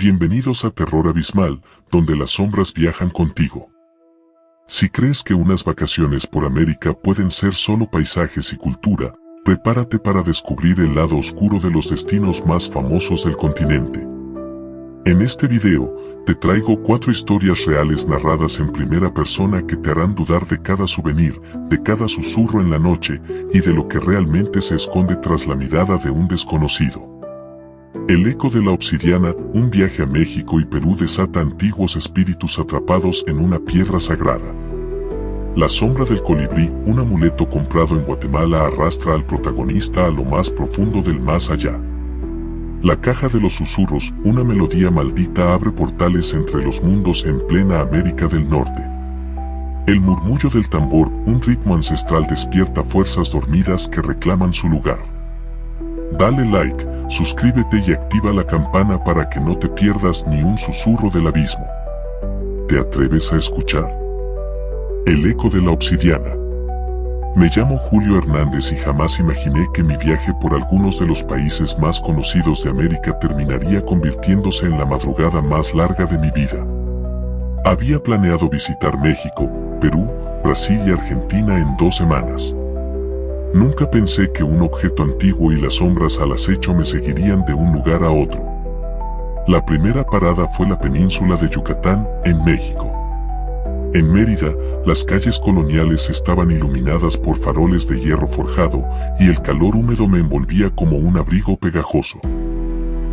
Bienvenidos a Terror Abismal, donde las sombras viajan contigo. Si crees que unas vacaciones por América pueden ser solo paisajes y cultura, prepárate para descubrir el lado oscuro de los destinos más famosos del continente. En este video, te traigo 4 historias reales narradas en primera persona que te harán dudar de cada souvenir, de cada susurro en la noche y de lo que realmente se esconde tras la mirada de un desconocido. El eco de la obsidiana, un viaje a México y Perú desata antiguos espíritus atrapados en una piedra sagrada. La sombra del colibrí, un amuleto comprado en Guatemala, arrastra al protagonista a lo más profundo del más allá. La caja de los susurros, una melodía maldita abre portales entre los mundos en plena América del Norte. El murmullo del tambor, un ritmo ancestral despierta fuerzas dormidas que reclaman su lugar. Dale like, suscríbete y activa la campana para que no te pierdas ni un susurro del abismo. ¿Te atreves a escuchar? El eco de la obsidiana. Me llamo Julio Hernández y jamás imaginé que mi viaje por algunos de los países más conocidos de América terminaría convirtiéndose en la madrugada más larga de mi vida. Había planeado visitar México, Perú, Brasil y Argentina en 2 semanas. Nunca pensé que un objeto antiguo y las sombras al acecho me seguirían de un lugar a otro. La primera parada fue la península de Yucatán, en México. En Mérida, las calles coloniales estaban iluminadas por faroles de hierro forjado, y el calor húmedo me envolvía como un abrigo pegajoso.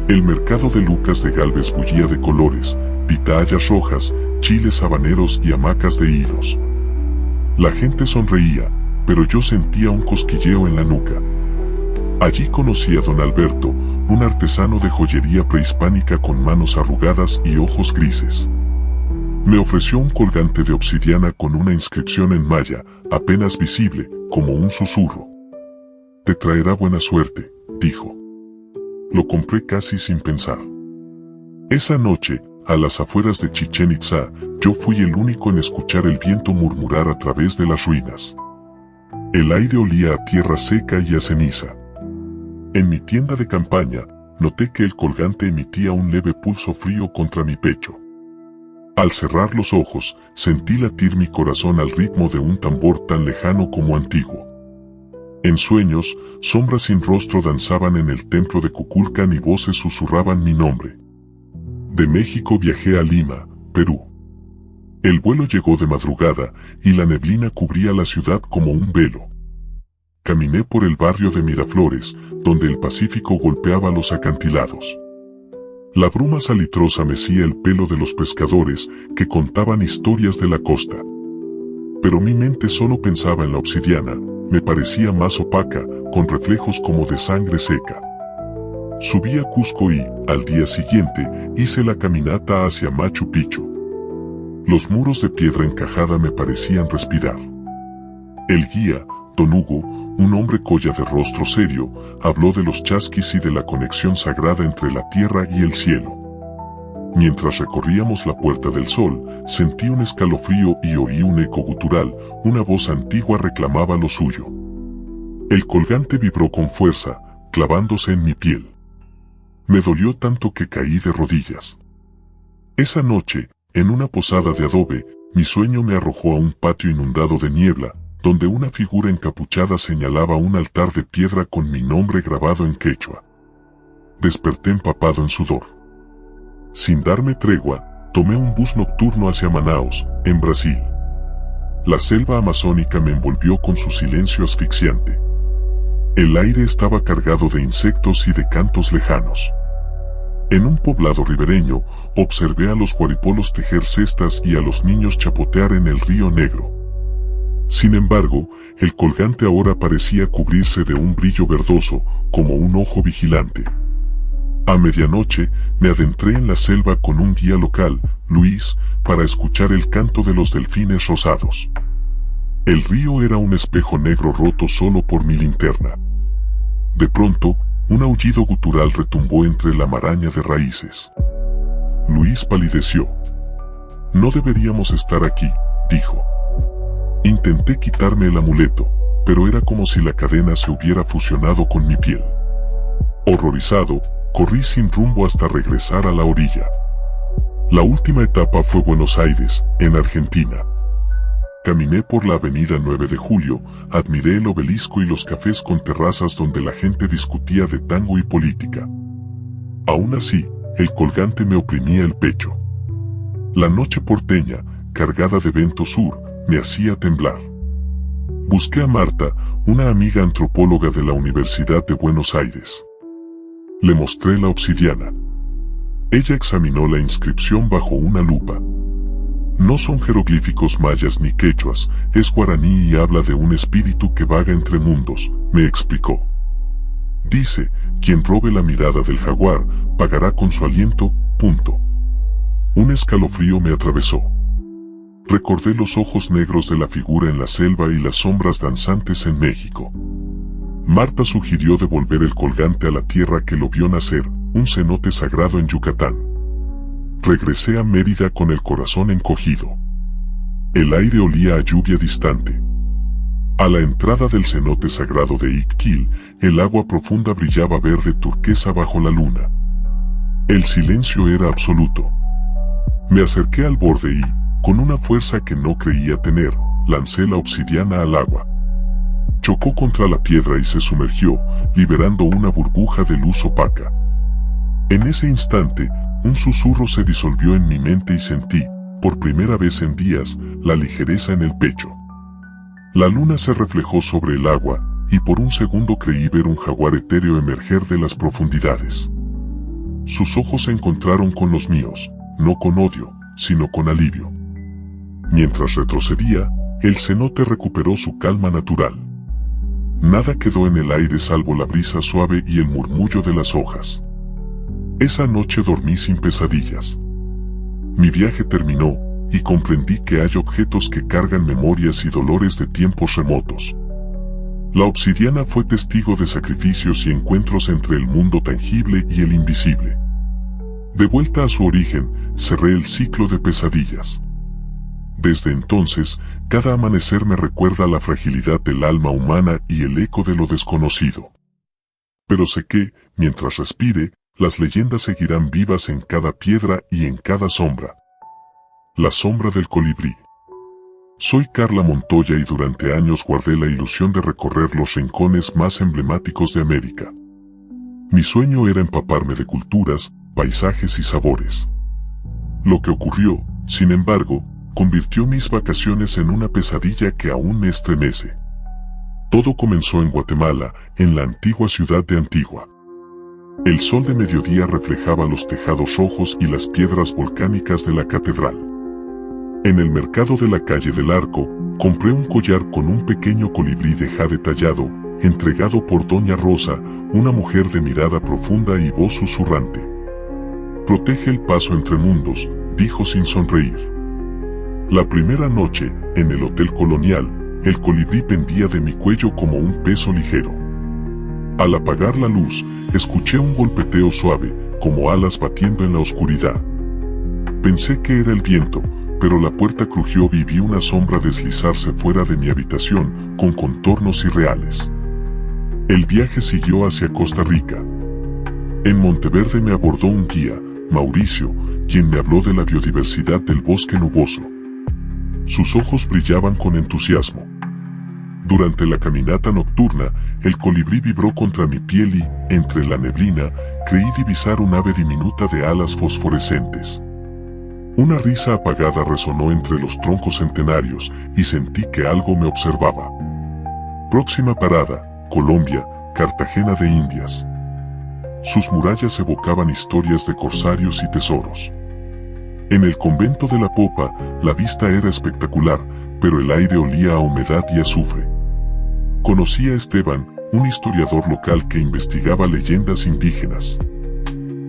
El mercado de Lucas de Gálvez bullía de colores, pitayas rojas, chiles habaneros y hamacas de hilos. La gente sonreía, pero yo sentía un cosquilleo en la nuca. Allí conocí a don Alberto, un artesano de joyería prehispánica con manos arrugadas y ojos grises. Me ofreció un colgante de obsidiana con una inscripción en maya, apenas visible, como un susurro. «Te traerá buena suerte», dijo. Lo compré casi sin pensar. Esa noche, a las afueras de Chichén Itzá, yo fui el único en escuchar el viento murmurar a través de las ruinas. El aire olía a tierra seca y a ceniza. En mi tienda de campaña, noté que el colgante emitía un leve pulso frío contra mi pecho. Al cerrar los ojos, sentí latir mi corazón al ritmo de un tambor tan lejano como antiguo. En sueños, sombras sin rostro danzaban en el templo de Kukulcán y voces susurraban mi nombre. De México viajé a Lima, Perú. El vuelo llegó de madrugada, y la neblina cubría la ciudad como un velo. Caminé por el barrio de Miraflores, donde el Pacífico golpeaba los acantilados. La bruma salitrosa mecía el pelo de los pescadores, que contaban historias de la costa. Pero mi mente solo pensaba en la obsidiana, me parecía más opaca, con reflejos como de sangre seca. Subí a Cusco y, al día siguiente, hice la caminata hacia Machu Picchu. Los muros de piedra encajada me parecían respirar. El guía, don Hugo, un hombre colla de rostro serio, habló de los chasquis y de la conexión sagrada entre la tierra y el cielo. Mientras recorríamos la Puerta del Sol, sentí un escalofrío y oí un eco gutural, una voz antigua reclamaba lo suyo. El colgante vibró con fuerza, clavándose en mi piel. Me dolió tanto que caí de rodillas. Esa noche, en una posada de adobe, mi sueño me arrojó a un patio inundado de niebla, donde una figura encapuchada señalaba un altar de piedra con mi nombre grabado en quechua. Desperté empapado en sudor. Sin darme tregua, tomé un bus nocturno hacia Manaus, en Brasil. La selva amazónica me envolvió con su silencio asfixiante. El aire estaba cargado de insectos y de cantos lejanos. En un poblado ribereño, observé a los guaripolos tejer cestas y a los niños chapotear en el río Negro. Sin embargo, el colgante ahora parecía cubrirse de un brillo verdoso, como un ojo vigilante. A medianoche, me adentré en la selva con un guía local, Luis, para escuchar el canto de los delfines rosados. El río era un espejo negro roto solo por mi linterna. De pronto, un aullido gutural retumbó entre la maraña de raíces. Luis palideció. «No deberíamos estar aquí», dijo. Intenté quitarme el amuleto, pero era como si la cadena se hubiera fusionado con mi piel. Horrorizado, corrí sin rumbo hasta regresar a la orilla. La última etapa fue Buenos Aires, en Argentina. Caminé por la avenida 9 de Julio, admiré el obelisco y los cafés con terrazas donde la gente discutía de tango y política. Aún así, el colgante me oprimía el pecho. La noche porteña, cargada de viento sur, me hacía temblar. Busqué a Marta, una amiga antropóloga de la Universidad de Buenos Aires. Le mostré la obsidiana. Ella examinó la inscripción bajo una lupa. No son jeroglíficos mayas ni quechuas, es guaraní y habla de un espíritu que vaga entre mundos, me explicó. Dice, quien robe la mirada del jaguar, pagará con su aliento, punto. Un escalofrío me atravesó. Recordé los ojos negros de la figura en la selva y las sombras danzantes en México. Marta sugirió devolver el colgante a la tierra que lo vio nacer, un cenote sagrado en Yucatán. Regresé a Mérida con el corazón encogido. El aire olía a lluvia distante. A la entrada del cenote sagrado de Iquil, el agua profunda brillaba verde turquesa bajo la luna. El silencio era absoluto. Me acerqué al borde y, con una fuerza que no creía tener, lancé la obsidiana al agua. Chocó contra la piedra y se sumergió, liberando una burbuja de luz opaca. En ese instante, un susurro se disolvió en mi mente y sentí, por primera vez en días, la ligereza en el pecho. La luna se reflejó sobre el agua, y por un segundo creí ver un jaguar etéreo emerger de las profundidades. Sus ojos se encontraron con los míos, no con odio, sino con alivio. Mientras retrocedía, el cenote recuperó su calma natural. Nada quedó en el aire salvo la brisa suave y el murmullo de las hojas. Esa noche dormí sin pesadillas. Mi viaje terminó, y comprendí que hay objetos que cargan memorias y dolores de tiempos remotos. La obsidiana fue testigo de sacrificios y encuentros entre el mundo tangible y el invisible. De vuelta a su origen, cerré el ciclo de pesadillas. Desde entonces, cada amanecer me recuerda la fragilidad del alma humana y el eco de lo desconocido. Pero sé que, mientras respire, las leyendas seguirán vivas en cada piedra y en cada sombra. La sombra del colibrí. Soy Carla Montoya y durante años guardé la ilusión de recorrer los rincones más emblemáticos de América. Mi sueño era empaparme de culturas, paisajes y sabores. Lo que ocurrió, sin embargo, convirtió mis vacaciones en una pesadilla que aún me estremece. Todo comenzó en Guatemala, en la antigua ciudad de Antigua. El sol de mediodía reflejaba los tejados rojos y las piedras volcánicas de la catedral. En el mercado de la calle del Arco, compré un collar con un pequeño colibrí de jade tallado, entregado por Doña Rosa, una mujer de mirada profunda y voz susurrante. Protege el paso entre mundos, dijo sin sonreír. La primera noche, en el Hotel Colonial, el colibrí pendía de mi cuello como un peso ligero. Al apagar la luz, escuché un golpeteo suave, como alas batiendo en la oscuridad. Pensé que era el viento, pero la puerta crujió y vi una sombra deslizarse fuera de mi habitación, con contornos irreales. El viaje siguió hacia Costa Rica. En Monteverde me abordó un guía, Mauricio, quien me habló de la biodiversidad del bosque nuboso. Sus ojos brillaban con entusiasmo. Durante la caminata nocturna, el colibrí vibró contra mi piel y, entre la neblina, creí divisar un ave diminuta de alas fosforescentes. Una risa apagada resonó entre los troncos centenarios y sentí que algo me observaba. Próxima parada, Colombia, Cartagena de Indias. Sus murallas evocaban historias de corsarios y tesoros. En el convento de la Popa, la vista era espectacular, pero el aire olía a humedad y azufre. Conocí a Esteban, un historiador local que investigaba leyendas indígenas.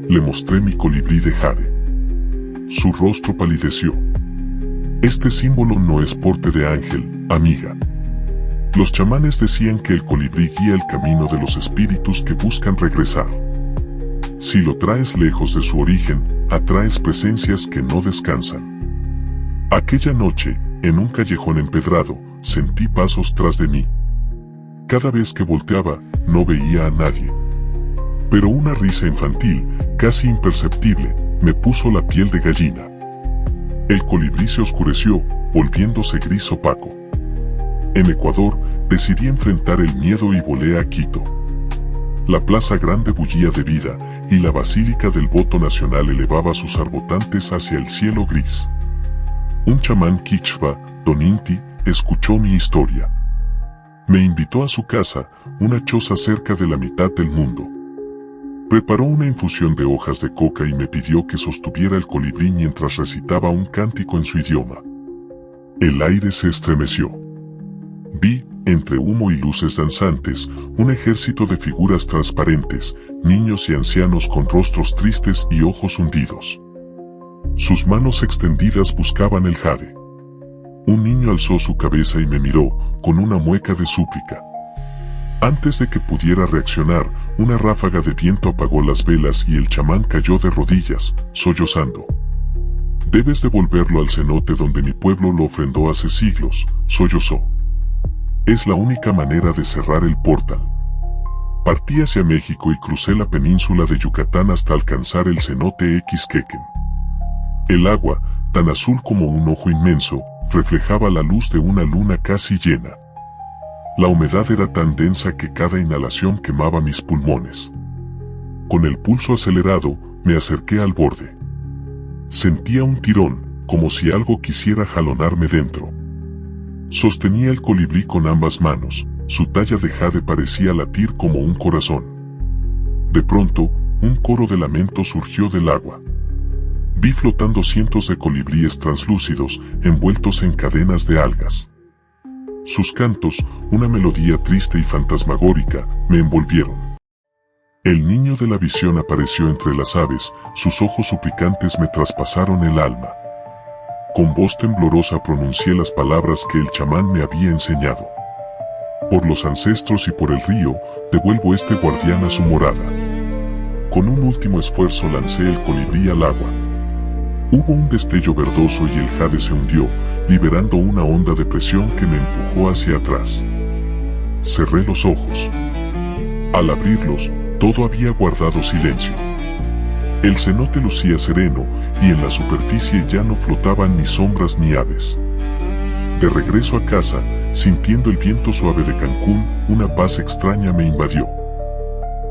Le mostré mi colibrí de jade. Su rostro palideció. Este símbolo no es porte de ángel, amiga. Los chamanes decían que el colibrí guía el camino de los espíritus que buscan regresar. Si lo traes lejos de su origen, atraes presencias que no descansan. Aquella noche, en un callejón empedrado, sentí pasos tras de mí. Cada vez que volteaba, no veía a nadie. Pero una risa infantil, casi imperceptible, me puso la piel de gallina. El colibrí se oscureció, volviéndose gris opaco. En Ecuador, decidí enfrentar el miedo y volé a Quito. La Plaza Grande bullía de vida, y la Basílica del Voto Nacional elevaba sus arbotantes hacia el cielo gris. Un chamán quichua, Don Inti, escuchó mi historia. Me invitó a su casa, una choza cerca de la mitad del mundo. Preparó una infusión de hojas de coca y me pidió que sostuviera el colibrí mientras recitaba un cántico en su idioma. El aire se estremeció. Vi, entre humo y luces danzantes, un ejército de figuras transparentes, niños y ancianos con rostros tristes y ojos hundidos. Sus manos extendidas buscaban el jade. Un niño alzó su cabeza y me miró, con una mueca de súplica. Antes de que pudiera reaccionar, una ráfaga de viento apagó las velas y el chamán cayó de rodillas, sollozando. Debes devolverlo al cenote donde mi pueblo lo ofrendó hace siglos, sollozó. Es la única manera de cerrar el portal. Partí hacia México y crucé la península de Yucatán hasta alcanzar el cenote Xquequén. El agua, tan azul como un ojo inmenso, reflejaba la luz de una luna casi llena. La humedad era tan densa que cada inhalación quemaba mis pulmones. Con el pulso acelerado, me acerqué al borde. Sentía un tirón, como si algo quisiera jalonarme dentro. Sostenía el colibrí con ambas manos, su talla de jade parecía latir como un corazón. De pronto, un coro de lamento surgió del agua. Vi flotando cientos de colibríes translúcidos, envueltos en cadenas de algas. Sus cantos, una melodía triste y fantasmagórica, me envolvieron. El niño de la visión apareció entre las aves, sus ojos suplicantes me traspasaron el alma. Con voz temblorosa pronuncié las palabras que el chamán me había enseñado. Por los ancestros y por el río, devuelvo este guardián a su morada. Con un último esfuerzo lancé el colibrí al agua. Hubo un destello verdoso y el jade se hundió, liberando una onda de presión que me empujó hacia atrás. Cerré los ojos. Al abrirlos, todo había guardado silencio. El cenote lucía sereno, y en la superficie ya no flotaban ni sombras ni aves. De regreso a casa, sintiendo el viento suave de Cancún, una paz extraña me invadió.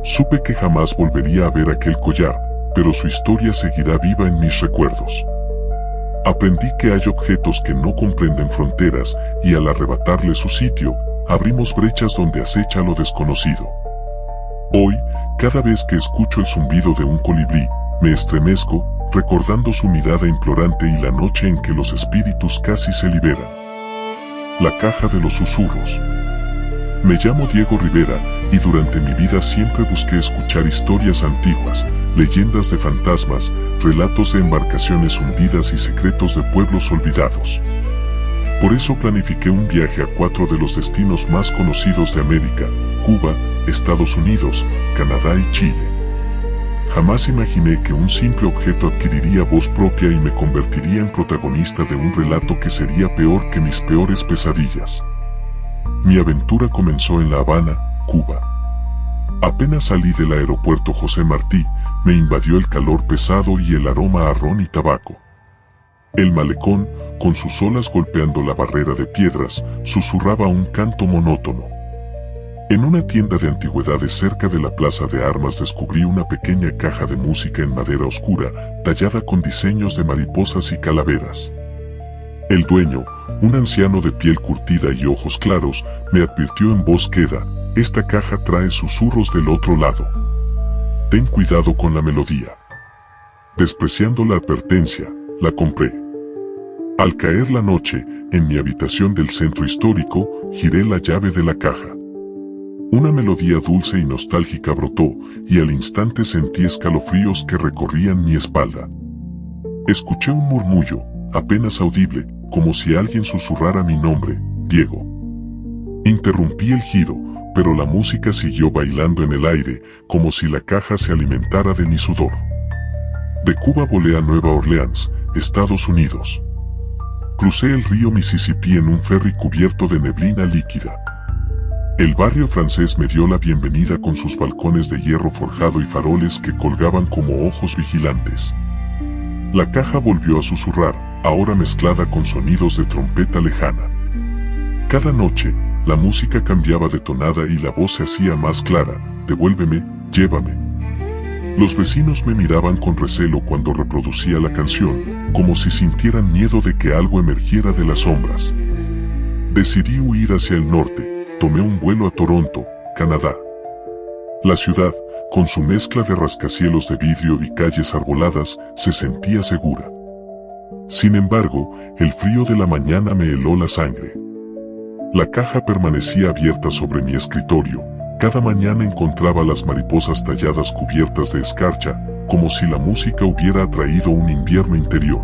Supe que jamás volvería a ver aquel collar, pero su historia seguirá viva en mis recuerdos. Aprendí que hay objetos que no comprenden fronteras, y al arrebatarle su sitio, abrimos brechas donde acecha lo desconocido. Hoy, cada vez que escucho el zumbido de un colibrí, me estremezco, recordando su mirada implorante y la noche en que los espíritus casi se liberan. La caja de los susurros. Me llamo Diego Rivera, y durante mi vida siempre busqué escuchar historias antiguas, leyendas de fantasmas, relatos de embarcaciones hundidas y secretos de pueblos olvidados. Por eso planifiqué un viaje a 4 de los destinos más conocidos de América: Cuba, Estados Unidos, Canadá y Chile. Jamás imaginé que un simple objeto adquiriría voz propia y me convertiría en protagonista de un relato que sería peor que mis peores pesadillas. Mi aventura comenzó en La Habana, Cuba. Apenas salí del aeropuerto José Martí, me invadió el calor pesado y el aroma a ron y tabaco. El malecón, con sus olas golpeando la barrera de piedras, susurraba un canto monótono. En una tienda de antigüedades cerca de la Plaza de Armas descubrí una pequeña caja de música en madera oscura, tallada con diseños de mariposas y calaveras. El dueño, un anciano de piel curtida y ojos claros, me advirtió en voz queda: esta caja trae susurros del otro lado. Ten cuidado con la melodía. Despreciando la advertencia, la compré. Al caer la noche, en mi habitación del centro histórico, giré la llave de la caja. Una melodía dulce y nostálgica brotó, y al instante sentí escalofríos que recorrían mi espalda. Escuché un murmullo, apenas audible, como si alguien susurrara mi nombre: Diego. Interrumpí el giro, pero la música siguió bailando en el aire, como si la caja se alimentara de mi sudor. De Cuba volé a Nueva Orleans, Estados Unidos. Crucé el río Mississippi en un ferry cubierto de neblina líquida. El barrio francés me dio la bienvenida con sus balcones de hierro forjado y faroles que colgaban como ojos vigilantes. La caja volvió a susurrar, ahora mezclada con sonidos de trompeta lejana. Cada noche, la música cambiaba de tonada y la voz se hacía más clara, devuélveme, llévame. Los vecinos me miraban con recelo cuando reproducía la canción, como si sintieran miedo de que algo emergiera de las sombras. Decidí huir hacia el norte, tomé un vuelo a Toronto, Canadá. La ciudad, con su mezcla de rascacielos de vidrio y calles arboladas, se sentía segura. Sin embargo, el frío de la mañana me heló la sangre. La caja permanecía abierta sobre mi escritorio. Cada mañana encontraba las mariposas talladas cubiertas de escarcha, como si la música hubiera atraído un invierno interior.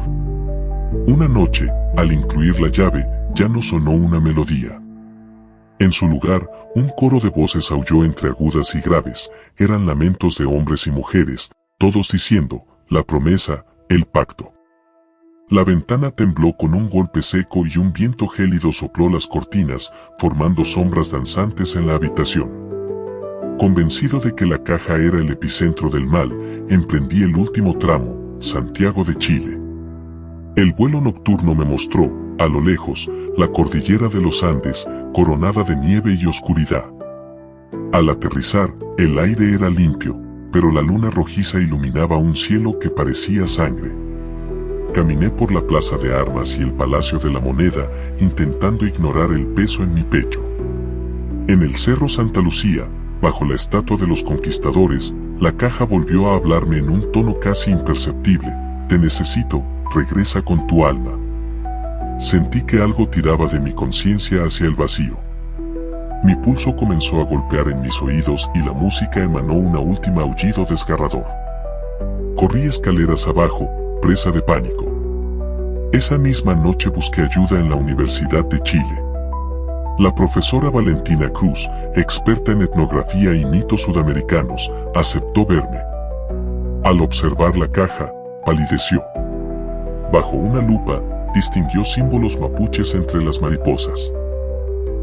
Una noche, al incluir la llave, ya no sonó una melodía. En su lugar, un coro de voces aulló entre agudas y graves. Eran lamentos de hombres y mujeres, todos diciendo, la promesa, el pacto. La ventana tembló con un golpe seco y un viento gélido sopló las cortinas, formando sombras danzantes en la habitación. Convencido de que la caja era el epicentro del mal, emprendí el último tramo, Santiago de Chile. El vuelo nocturno me mostró, a lo lejos, la cordillera de los Andes, coronada de nieve y oscuridad. Al aterrizar, el aire era limpio, pero la luna rojiza iluminaba un cielo que parecía sangre. Caminé por la Plaza de Armas y el Palacio de la Moneda, intentando ignorar el peso en mi pecho. En el Cerro Santa Lucía, bajo la estatua de los conquistadores, la caja volvió a hablarme en un tono casi imperceptible. Te necesito, regresa con tu alma. Sentí que algo tiraba de mi conciencia hacia el vacío. Mi pulso comenzó a golpear en mis oídos y la música emanó un último aullido desgarrador. Corrí escaleras abajo, presa de pánico. Esa misma noche busqué ayuda en la Universidad de Chile. La profesora Valentina Cruz, experta en etnografía y mitos sudamericanos, aceptó verme. Al observar la caja, palideció. Bajo una lupa, distinguió símbolos mapuches entre las mariposas.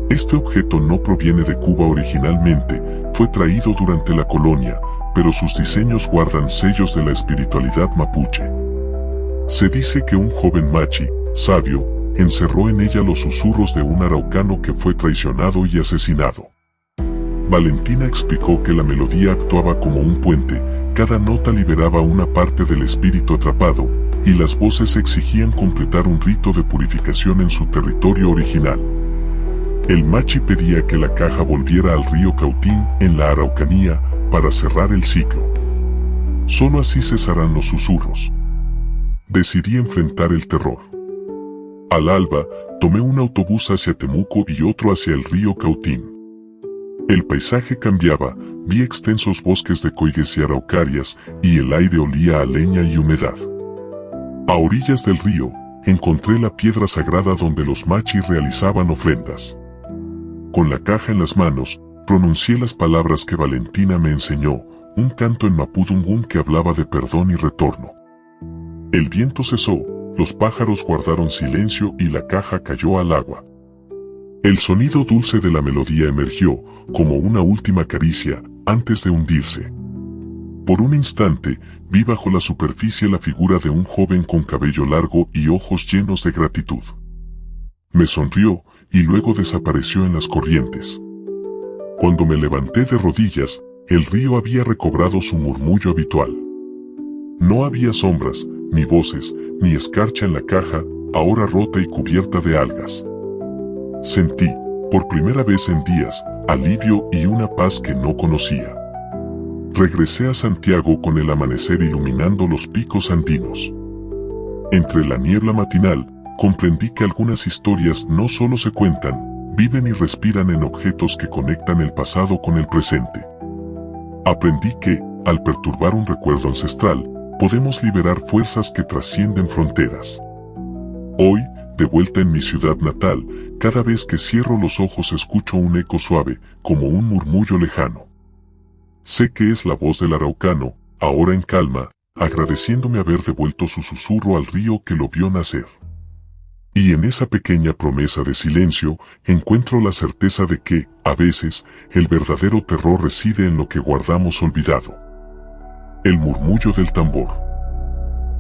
Este objeto no proviene de Cuba originalmente, fue traído durante la colonia, pero sus diseños guardan sellos de la espiritualidad mapuche. Se dice que un joven machi, sabio, encerró en ella los susurros de un araucano que fue traicionado y asesinado. Valentina explicó que la melodía actuaba como un puente, cada nota liberaba una parte del espíritu atrapado, y las voces exigían completar un rito de purificación en su territorio original. El machi pedía que la caja volviera al río Cautín, en la Araucanía, para cerrar el ciclo. Solo así cesarán los susurros. Decidí enfrentar el terror. Al alba, tomé un autobús hacia Temuco y otro hacia el río Cautín. El paisaje cambiaba, vi extensos bosques de coigues y araucarias, y el aire olía a leña y humedad. A orillas del río, encontré la piedra sagrada donde los machis realizaban ofrendas. Con la caja en las manos, pronuncié las palabras que Valentina me enseñó, un canto en mapudungún que hablaba de perdón y retorno. El viento cesó, los pájaros guardaron silencio y la caja cayó al agua. El sonido dulce de la melodía emergió, como una última caricia, antes de hundirse. Por un instante, vi bajo la superficie la figura de un joven con cabello largo y ojos llenos de gratitud. Me sonrió, y luego desapareció en las corrientes. Cuando me levanté de rodillas, el río había recobrado su murmullo habitual. No había sombras, ni voces, ni escarcha en la caja, ahora rota y cubierta de algas. Sentí, por primera vez en días, alivio y una paz que no conocía. Regresé a Santiago con el amanecer iluminando los picos andinos. Entre la niebla matinal, comprendí que algunas historias no solo se cuentan, viven y respiran en objetos que conectan el pasado con el presente. Aprendí que, al perturbar un recuerdo ancestral, podemos liberar fuerzas que trascienden fronteras. Hoy, de vuelta en mi ciudad natal, cada vez que cierro los ojos escucho un eco suave, como un murmullo lejano. Sé que es la voz del araucano, ahora en calma, agradeciéndome haber devuelto su susurro al río que lo vio nacer. Y en esa pequeña promesa de silencio, encuentro la certeza de que, a veces, el verdadero terror reside en lo que guardamos olvidado. El murmullo del tambor.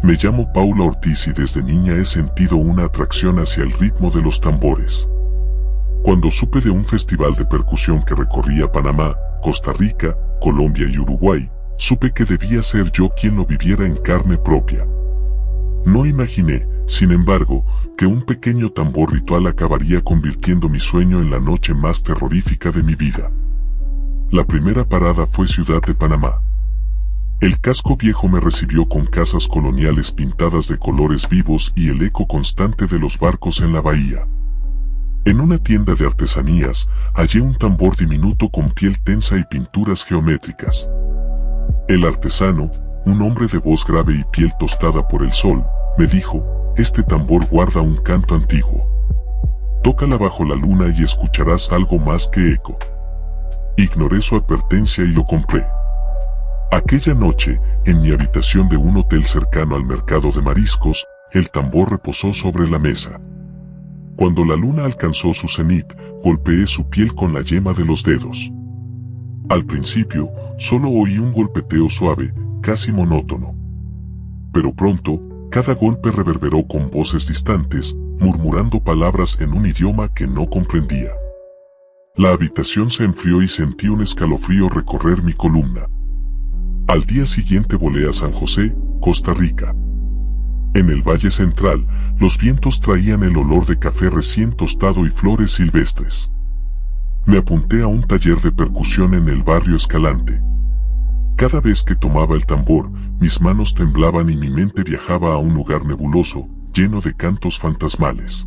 Me llamo Paula Ortiz y desde niña he sentido una atracción hacia el ritmo de los tambores. Cuando supe de un festival de percusión que recorría Panamá, Costa Rica, Colombia y Uruguay, supe que debía ser yo quien lo viviera en carne propia. No imaginé, sin embargo, que un pequeño tambor ritual acabaría convirtiendo mi sueño en la noche más terrorífica de mi vida. La primera parada fue Ciudad de Panamá. El casco viejo me recibió con casas coloniales pintadas de colores vivos y el eco constante de los barcos en la bahía. En una tienda de artesanías, hallé un tambor diminuto con piel tensa y pinturas geométricas. El artesano, un hombre de voz grave y piel tostada por el sol, me dijo: este tambor guarda un canto antiguo. Tócala bajo la luna y escucharás algo más que eco. Ignoré su advertencia y lo compré. Aquella noche, en mi habitación de un hotel cercano al mercado de mariscos, el tambor reposó sobre la mesa. Cuando la luna alcanzó su cenit, golpeé su piel con la yema de los dedos. Al principio, solo oí un golpeteo suave, casi monótono. Pero pronto, cada golpe reverberó con voces distantes, murmurando palabras en un idioma que no comprendía. La habitación se enfrió y sentí un escalofrío recorrer mi columna. Al día siguiente volé a San José, Costa Rica. En el Valle Central, los vientos traían el olor de café recién tostado y flores silvestres. Me apunté a un taller de percusión en el barrio Escalante. Cada vez que tomaba el tambor, mis manos temblaban y mi mente viajaba a un lugar nebuloso, lleno de cantos fantasmales.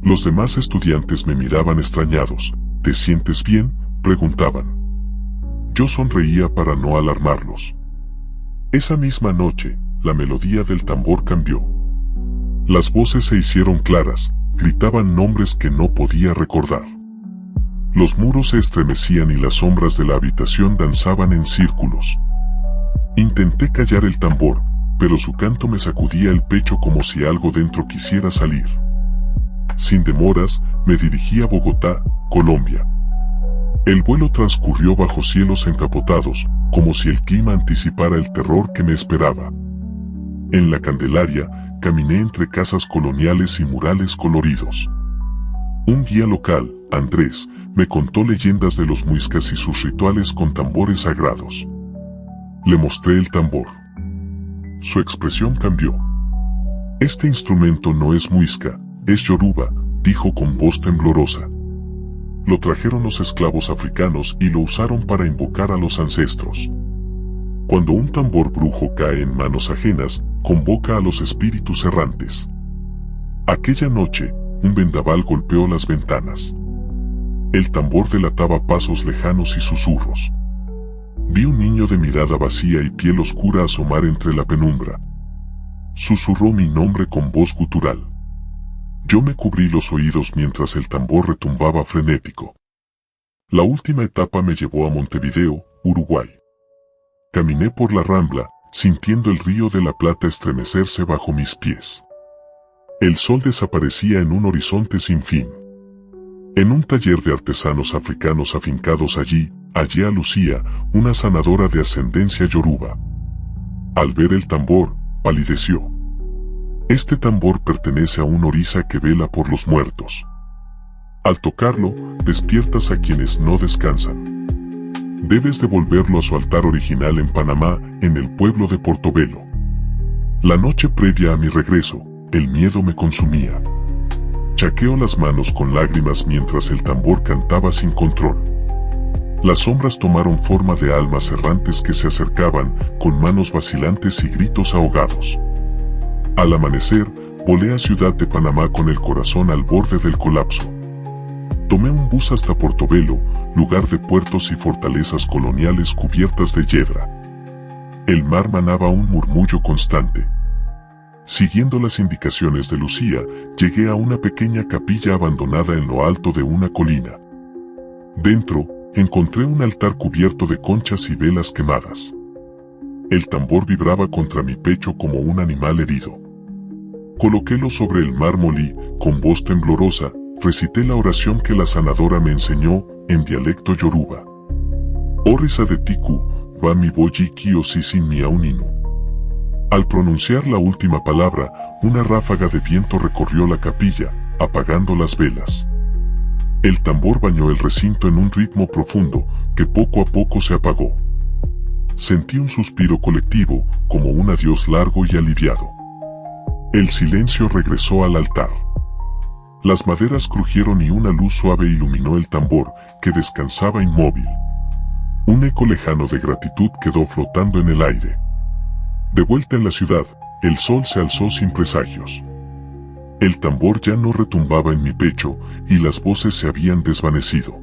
Los demás estudiantes me miraban extrañados. ¿Te sientes bien?, preguntaban. Yo sonreía para no alarmarlos. Esa misma noche, la melodía del tambor cambió. Las voces se hicieron claras, gritaban nombres que no podía recordar. Los muros se estremecían y las sombras de la habitación danzaban en círculos. Intenté callar el tambor, pero su canto me sacudía el pecho como si algo dentro quisiera salir. Sin demoras, me dirigí a Bogotá, Colombia. El vuelo transcurrió bajo cielos encapotados, como si el clima anticipara el terror que me esperaba. En la Candelaria, caminé entre casas coloniales y murales coloridos. Un guía local, Andrés, me contó leyendas de los muiscas y sus rituales con tambores sagrados. Le mostré el tambor. Su expresión cambió. Este instrumento no es muisca, es yoruba, dijo con voz temblorosa. Lo trajeron los esclavos africanos y lo usaron para invocar a los ancestros. Cuando un tambor brujo cae en manos ajenas, convoca a los espíritus errantes. Aquella noche, un vendaval golpeó las ventanas. El tambor delataba pasos lejanos y susurros. Vi un niño de mirada vacía y piel oscura asomar entre la penumbra. Susurró mi nombre con voz gutural. Yo me cubrí los oídos mientras el tambor retumbaba frenético. La última etapa me llevó a Montevideo, Uruguay. Caminé por la Rambla, sintiendo el río de la Plata estremecerse bajo mis pies. El sol desaparecía en un horizonte sin fin. En un taller de artesanos africanos afincados allí, hallé a Lucía, una sanadora de ascendencia yoruba. Al ver el tambor, palideció. Este tambor pertenece a un orisa que vela por los muertos. Al tocarlo, despiertas a quienes no descansan. Debes devolverlo a su altar original en Panamá, en el pueblo de Portobelo. La noche previa a mi regreso, el miedo me consumía. Chaqueo las manos con lágrimas mientras el tambor cantaba sin control. Las sombras tomaron forma de almas errantes que se acercaban, con manos vacilantes y gritos ahogados. Al amanecer, volé a Ciudad de Panamá con el corazón al borde del colapso. Tomé un bus hasta Portobelo, lugar de puertos y fortalezas coloniales cubiertas de hiedra. El mar manaba un murmullo constante. Siguiendo las indicaciones de Lucía, llegué a una pequeña capilla abandonada en lo alto de una colina. Dentro, encontré un altar cubierto de conchas y velas quemadas. El tambor vibraba contra mi pecho como un animal herido. Coloquélo sobre el mármol y, con voz temblorosa, recité la oración que la sanadora me enseñó, en dialecto yoruba. Orisa de tiku, va mi boyi kiyosisi mi auninu. Al pronunciar la última palabra, una ráfaga de viento recorrió la capilla, apagando las velas. El tambor bañó el recinto en un ritmo profundo, que poco a poco se apagó. Sentí un suspiro colectivo, como un adiós largo y aliviado. El silencio regresó al altar. Las maderas crujieron y una luz suave iluminó el tambor, que descansaba inmóvil. Un eco lejano de gratitud quedó flotando en el aire. De vuelta en la ciudad, el sol se alzó sin presagios. El tambor ya no retumbaba en mi pecho, y las voces se habían desvanecido.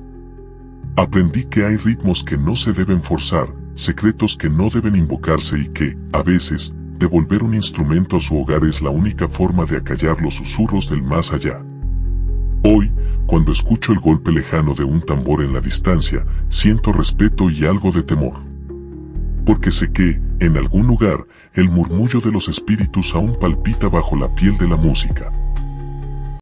Aprendí que hay ritmos que no se deben forzar, secretos que no deben invocarse y que, a veces, devolver un instrumento a su hogar es la única forma de acallar los susurros del más allá. Hoy, cuando escucho el golpe lejano de un tambor en la distancia, siento respeto y algo de temor. Porque sé que, en algún lugar, el murmullo de los espíritus aún palpita bajo la piel de la música.